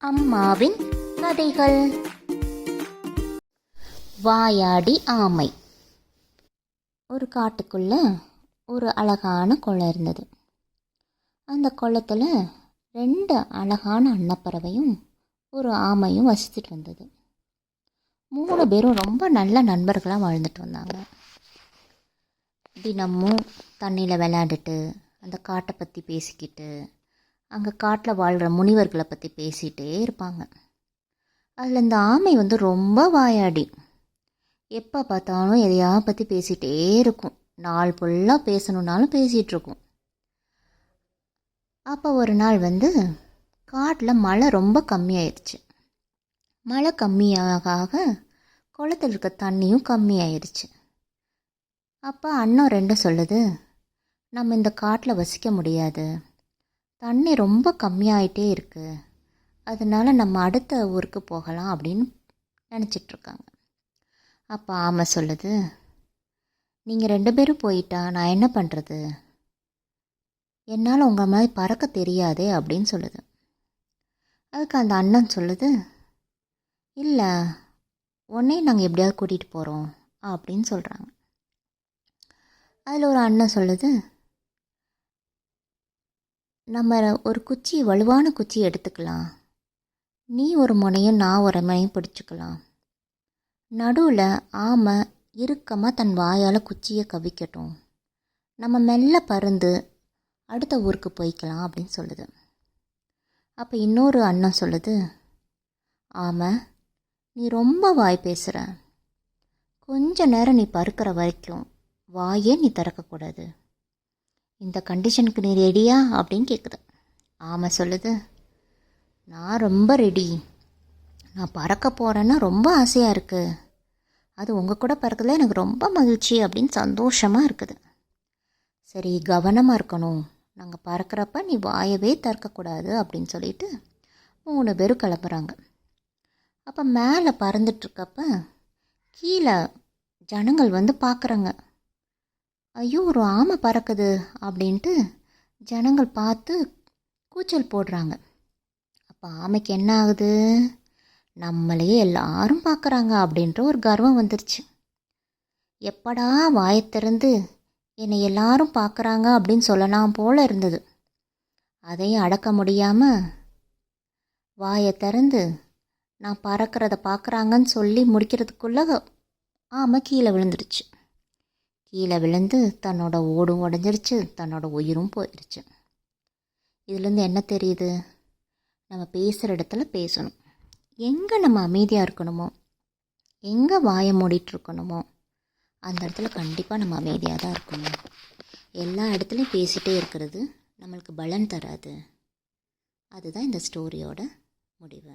அம்மாவின் கதைகள். வாயாடி ஆமை. ஒரு காட்டுக்குள்ள ஒரு அழகான குளம் இருந்தது. அந்த குளத்தில் 2 அழகான அன்னப்பறவையும் ஒரு ஆமையும் வசிச்சுட்டு வந்தது. 3 பேரும் ரொம்ப நல்ல நண்பர்களாக வாழ்ந்துட்டு வந்தாங்க. தினமும் தண்ணியில் விளையாண்டுட்டு அந்த காட்டை பற்றி பேசிக்கிட்டு அங்கே காட்டில் வாழ்கிற முனிவர்களை பற்றி பேசிகிட்டே இருப்பாங்க. அதில் இந்த ஆமை ரொம்ப வாயாடி. எப்போ பார்த்தாலும் எதையாக பற்றி பேசிகிட்டே இருக்கும். நாள் ஃபுல்லாக பேசணுன்னாலும் பேசிகிட்ருக்கும். அப்போ ஒரு நாள் காட்டில் மழை ரொம்ப கம்மியாயிடுச்சு. மழை கம்மியாக குளத்தில் இருக்க தண்ணியும் கம்மியாயிடுச்சு. அப்போ அண்ணன் 2 சொல்லுது, நம்ம இந்த காட்டில் வசிக்க முடியாது, தண்ணி ரொம்ப கம்மியாயிட்டே இருக்குது, அதனால நம்ம அடுத்த ஊருக்கு போகலாம் அப்படின்னு நினச்சிட்ருக்காங்க. அப்போ ஆமை சொல்லுது, நீங்கள் 2 பேரும் போயிட்டா நான் என்ன பண்ணுறது, என்னால் உங்கள் மாதிரி பறக்க தெரியாதே அப்படின்னு சொல்லுது. அதுக்கு அந்த அண்ணன் சொல்லுது, இல்லை உன்னையும் நாங்கள் எப்படியாவது கூட்டிகிட்டு போகிறோம் அப்படின்னு சொல்கிறாங்க. அதில் ஒரு அண்ணன் சொல்லுது, நம்ம ஒரு குச்சி, வலுவான குச்சி எடுத்துக்கலாம், நீ ஒரு முனையும் நான் ஒரு முனையும் பிடிச்சிக்கலாம், நடுவில் ஆமை இறுக்கமாக தன் வாயால் குச்சியை கவிக்கட்டும், நம்ம மெல்ல பருந்து அடுத்த ஊருக்கு போய்க்கலாம் அப்படின்னு சொல்லுது. அப்போ இன்னொரு அண்ணன் சொல்லுது, ஆமை நீ ரொம்ப வாய் பேசுகிற, கொஞ்ச நேரம் நீ பறக்கிற வரைக்கும் வாயே நீ திறக்கக்கூடாது, இந்த கண்டிஷனுக்கு நீ ரெடியா அப்படின்னு கேட்குது. ஆமை சொல்லுது, நான் ரொம்ப ரெடி, நான் பறக்க போகிறேன்னா ரொம்ப ஆசையாக இருக்குது, அது உங்கள் கூட பறக்கிறதுல எனக்கு ரொம்ப மகிழ்ச்சி அப்படின்னு சந்தோஷமாக இருக்குது. சரி கவனமாக இருக்கணும், நாங்கள் பறக்கிறப்ப நீ வாயவே திறக்கக்கூடாது அப்படின்னு சொல்லிட்டு 3 பேரும் கிளம்புறாங்க. அப்போ மேலே பறந்துட்டுருக்கப்ப கீழே ஜனங்கள் பார்க்குறாங்க. ஐயோ ஒரு ஆமை பறக்குது அப்படின்ட்டு ஜனங்கள் பார்த்து கூச்சல் போடுறாங்க. அப்போ ஆமைக்கு என்ன ஆகுது, நம்மளையே எல்லாரும் பார்க்குறாங்க அப்படின்ற ஒரு கர்வம் வந்துருச்சு. எப்படா வாயை திறந்து என்னை எல்லாரும் பார்க்குறாங்க அப்படின்னு சொல்லலாம் போல இருந்தது. அதையும் அடக்க முடியாமல் வாயை திறந்து நான் பறக்கிறத பார்க்குறாங்கன்னு சொல்லி முடிக்கிறதுக்குள்ளே ஆமை கீழே விழுந்துருச்சு. கீழே விழுந்து தன்னோட ஓடும் உடஞ்சிருச்சு, தன்னோட உயிரும் போயிடுச்சு. இதுலேருந்து என்ன தெரியுது, நம்ம பேசுகிற இடத்துல பேசணும், எங்கே நம்ம அமைதியாக இருக்கணுமோ, எங்கே வாயை மூடிட்டுருக்கணுமோ அந்த இடத்துல கண்டிப்பாக நம்ம அமைதியாக தான் இருக்கணும். எல்லா இடத்துலையும் பேசிகிட்டே இருக்கிறது நம்மளுக்கு பலன் தராது. அதுதான் இந்த ஸ்டோரியோட முடிவு.